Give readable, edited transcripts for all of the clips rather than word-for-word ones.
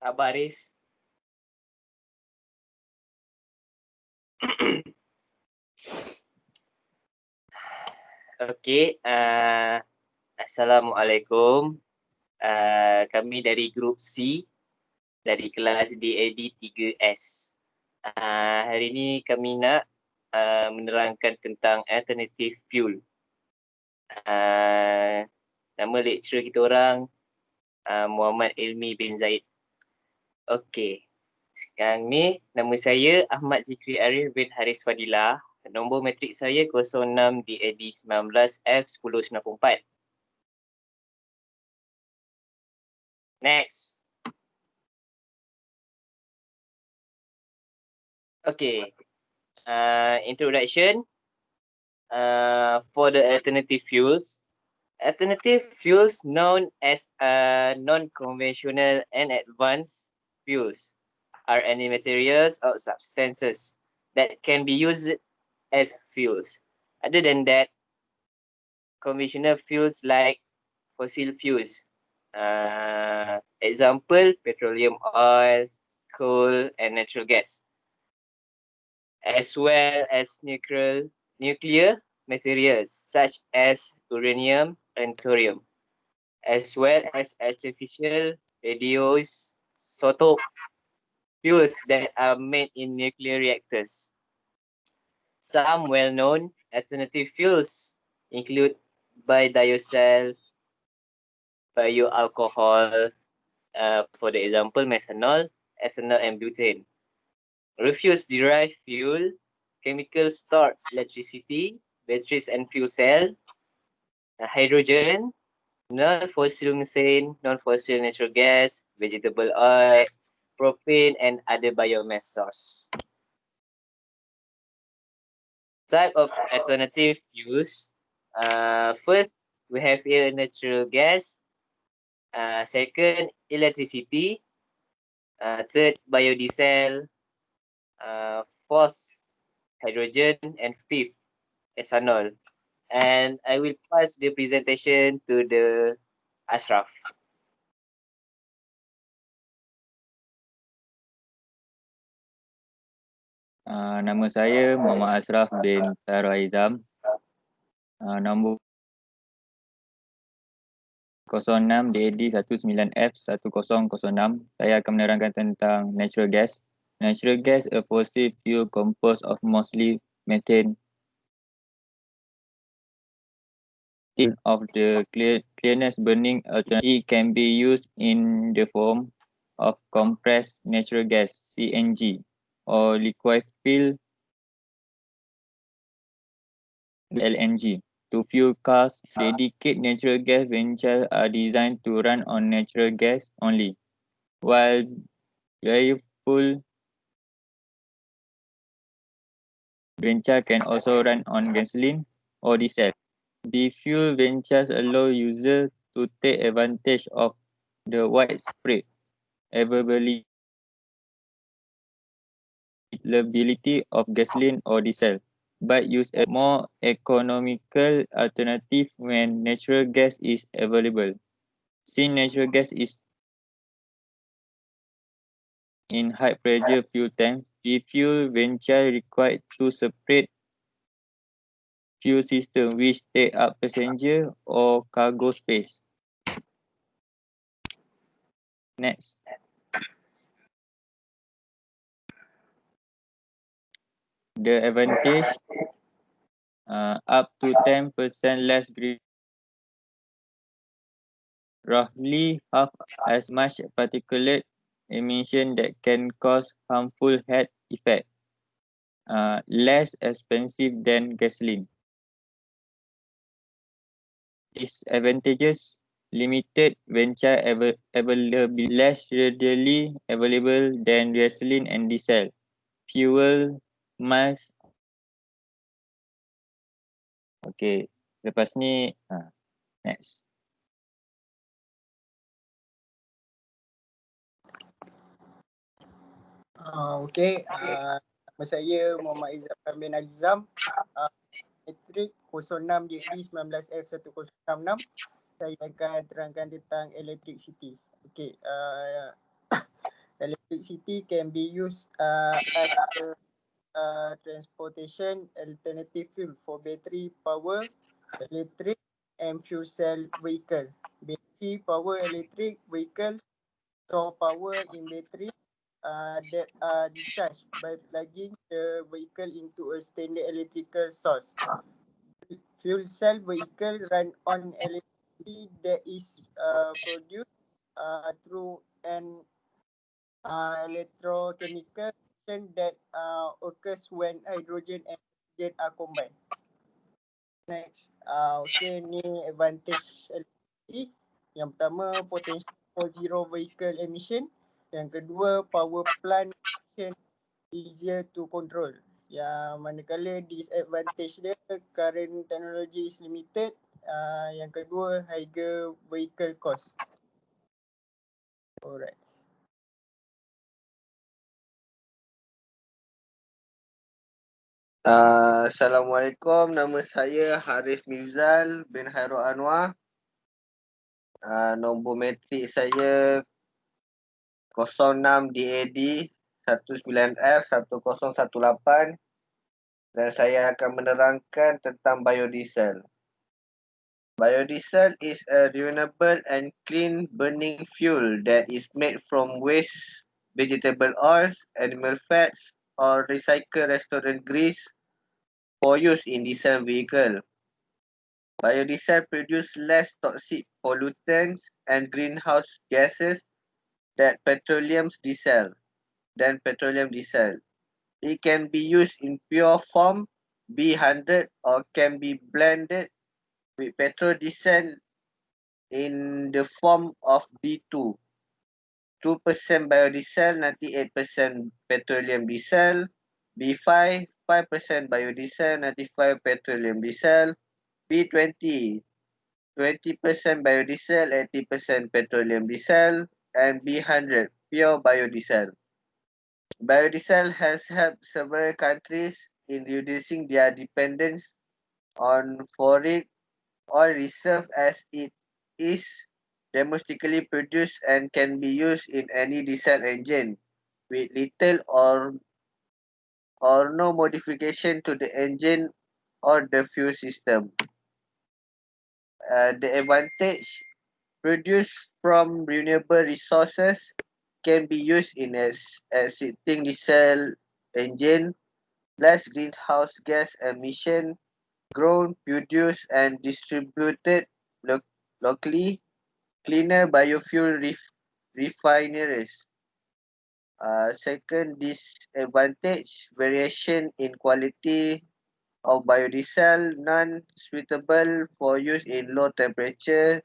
Sabar Haris. Okey, Assalamualaikum. Kami dari grup C dari kelas DAD 3S. Hari ini kami nak menerangkan tentang alternative fuel. Nama lecturer kita orang Muhammad Ilmi bin Zaid. Okey. Sekarang ni nama saya Ahmad Zikri Arif bin Haris Fadilah. Nombor matrik saya 06 DAD 19F1094. Next. Okay. Introduction. For the alternative fuels. Alternative fuels known as non-conventional and advanced fuels are any materials or substances that can be used as fuels. Other than that, conventional fuels like fossil fuels. Example, petroleum oil, coal, and natural gas. As well as nuclear materials such as uranium and thorium, as well as artificial radioisotope fuels that are made in nuclear reactors. Some well-known alternative fuels include biodiesel, bioalcohol, for the example, methanol, ethanol, and butane. Refuse-derived fuel, chemical stored electricity, batteries and fuel cell, hydrogen, non-fossil methane, non-fossil natural gas, vegetable oil, propane, and other biomass source. Type of alternative fuels. First, we have here natural gas. Second, electricity. Third, biodiesel. Fourth, hydrogen, and fifth, ethanol. And I will pass the presentation to the Ashraf. Nama saya Muhammad Ashraf bin Taruaizam. Nombor 06 DAD 19F1006. Saya akan menerangkan tentang natural gas. Natural gas, a fossil fuel composed of mostly methane. Of the clearest burning alternative, it can be used in the form of compressed natural gas (CNG) or liquefied LNG to fuel cars. Dedicated natural gas ventures are designed to run on natural gas only, while biofuel ventures can also run on gasoline or diesel. Biofuel ventures allow users to take advantage of the widespread availability of gasoline or diesel, but use a more economical alternative when natural gas is available. Since natural gas is in high pressure fuel tanks, biofuel venture require two separate fuel systems which take up passenger or cargo space. Next. The advantage, up to 10% less green, roughly half as much particulate emission that can cause harmful health effects, less expensive than gasoline. Disadvantages, limited venture availability, less readily available than gasoline and diesel. Fuel miles. Okay, lepas ni next. Okay, nama saya Muhammad Izzafar bin Alizam, matrik 06 DAD 19F1066. Saya akan terangkan tentang electricity. Okay, Electricity can be used as a transportation alternative fuel for battery power, electric and fuel cell vehicle. Battery power electric vehicles store power in battery that are discharged by plugging the vehicle into a standard electrical source. Fuel cell vehicle run on electricity that is produced through an electrochemical reaction that occurs when hydrogen and oxygen are combined. Next, okay, ni advantage electricity. Yang pertama, potential for zero vehicle emission. Yang kedua, power plant emission easier to control. Yang manakala disadvantage dia, current technology is limited. Yang kedua, higher vehicle cost. Alright. Assalamualaikum, nama saya Harif Mirzal bin Hairul Anwar. Nombor matrik saya 06 DAD 19F 1018 dan saya akan menerangkan tentang biodiesel. Biodiesel is a renewable and clean burning fuel that is made from waste vegetable oils, animal fats or recycled restaurant grease for use in diesel vehicle. Biodiesel produce less toxic pollutants and greenhouse gases than petroleum diesel. It can be used in pure form B100 or can be blended with petrol diesel in the form of B2. 2% biodiesel, 98% petroleum diesel. B5, 5% biodiesel, 95 petroleum diesel. B20, 20% biodiesel, 80% petroleum diesel. And B100, pure biodiesel. Biodiesel has helped several countries in reducing their dependence on foreign oil reserve as it is domestically produced and can be used in any diesel engine with little or no modification to the engine or the fuel system. The advantage produced from renewable resources can be used in a existing diesel engine, less greenhouse gas emission, grown, produced and distributed locally, cleaner biofuel refineries. Second disadvantage, variation in quality of biodiesel, non-suitable for use in low temperature.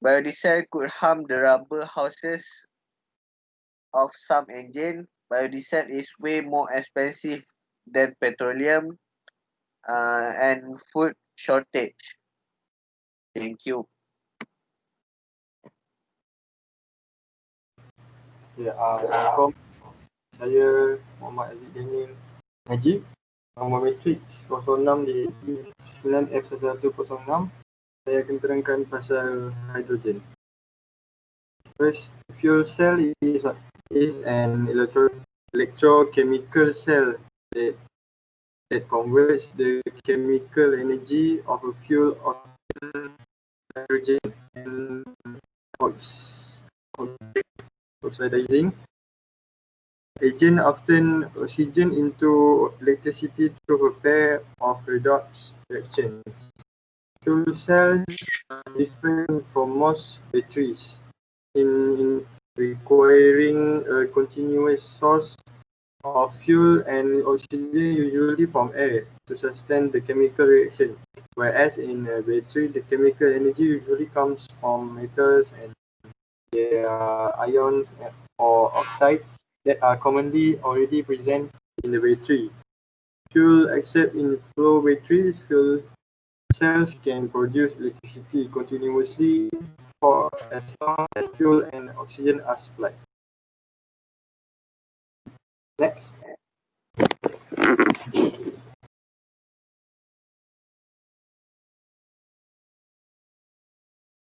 Biodiesel could harm the rubber houses of some engine. Biodiesel is way more expensive than petroleum and food shortage. Thank you. Assalamualaikum. Saya Muhammad Aziz Daniel Najib. Nombor matrix 06 di 9F1106. Saya akan terangkan pasal hidrogen. First, fuel cell is an electrochemical cell that converts the chemical energy of a fuel of hydrogen and oxidizing agent, often oxygen, into electricity through a pair of redox reactions. Fuel cells are different from most batteries in requiring a continuous source of fuel and oxygen, usually from air, to sustain the chemical reaction, whereas in a battery the chemical energy usually comes from metals and their ions or oxides that are commonly already present in the battery. Fuel except in flow batteries, fuel cells can produce electricity continuously for as long as fuel and oxygen are supplied. Next.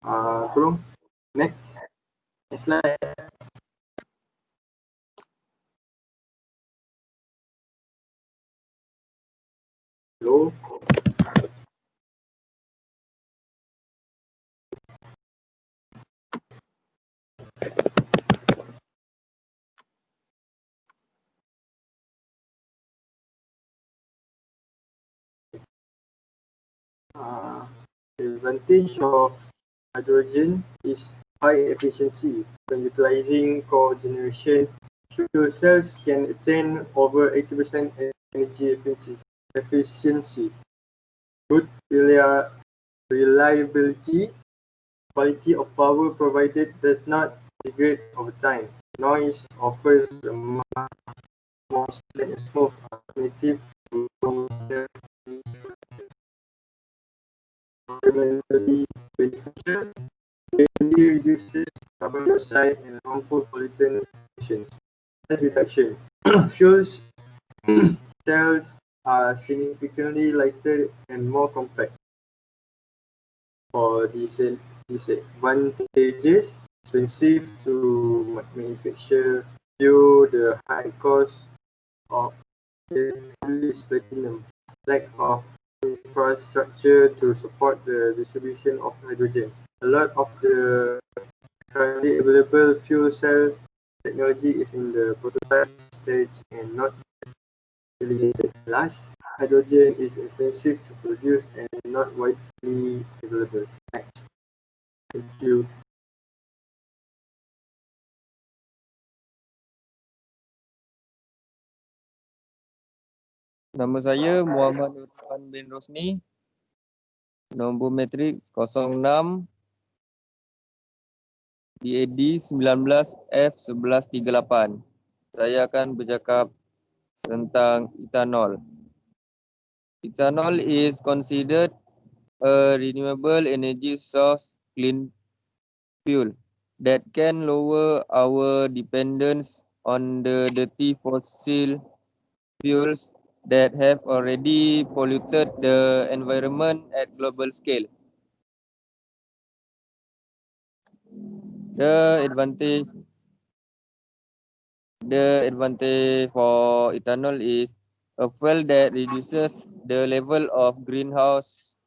Tolong. Next slide. low. The advantage of hydrogen is high efficiency. When utilizing cogeneration, fuel cells can attain over 80% energy efficiency. Good reliability, quality of power provided does not degrade over time. Noise offers a much more smooth alternative to environmentally beneficial. Greatly reduces carbon dioxide and harmful pollutant emissions. Noise reduction. Fuels cells are significantly lighter and more compact. For disadvantages, expensive to manufacture due the high cost of platinum, lack of infrastructure to support the distribution of hydrogen. A lot of the currently available fuel cell technology is in the prototype stage and not validated. Last, hydrogen is expensive to produce and not widely available. Next. Thank you. Nama saya Muhammad Nurman bin Rosni. Nombor matrik 06 DAD 19F1138. Saya akan bercakap tentang ethanol. Ethanol is considered a renewable energy source clean fuel that can lower our dependence on the dirty fossil fuels that have already polluted the environment at global scale. The advantage for ethanol is a fuel that reduces the level of greenhouse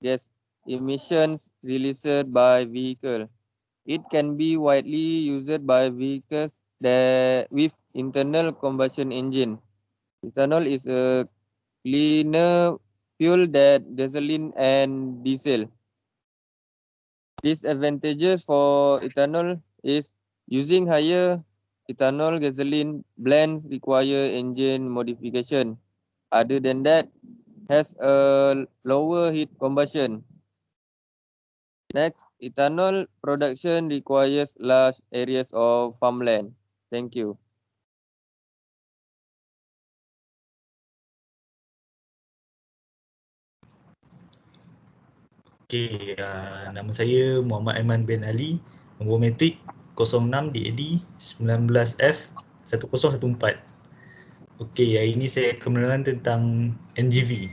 gas emissions released by vehicle. It can be widely used by vehicles with internal combustion engine. Ethanol is a cleaner fuel than gasoline and diesel. Disadvantages for ethanol is using higher ethanol gasoline blends require engine modification. Other than that, has a lower heat combustion. Next, ethanol production requires large areas of farmland. Thank you. Okey, nama saya Muhammad Aiman bin Ali, nombor matrik 06 DAD 19F 1014. Okey, hari ini saya akan menerangkan tentang NGV.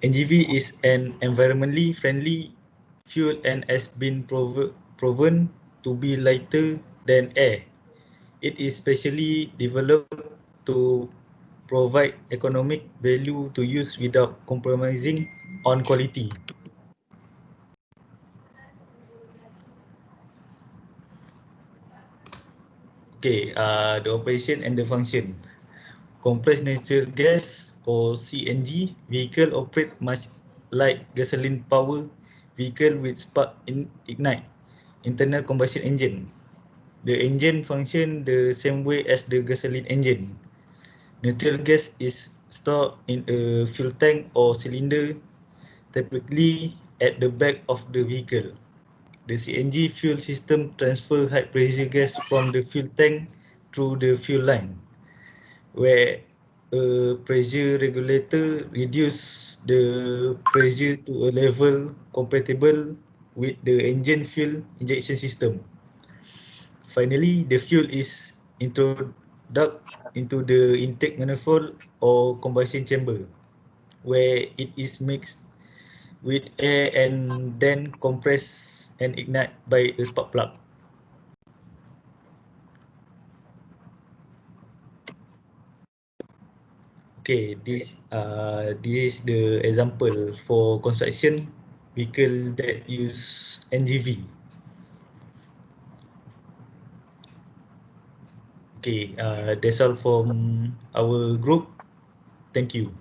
NGV is an environmentally friendly fuel and has been proven to be lighter than air. It is specially developed to provide economic value to use without compromising on quality. Okay, the operation and the function. Compressed natural gas or CNG vehicle operate much like gasoline power vehicle with spark ignite internal combustion engine. The engine function the same way as the gasoline engine. Natural gas is stored in a fuel tank or cylinder, typically at the back of the vehicle. The CNG fuel system transfer high pressure gas from the fuel tank through the fuel line, where a pressure regulator reduce the pressure to a level compatible with the engine fuel injection system. Finally, the fuel is introduced into the intake manifold or combustion chamber, where it is mixed with air and then compressed and ignite by a spark plug. Okay, this is the example for construction vehicle that use NGV. Okay, that's all from our group. Thank you.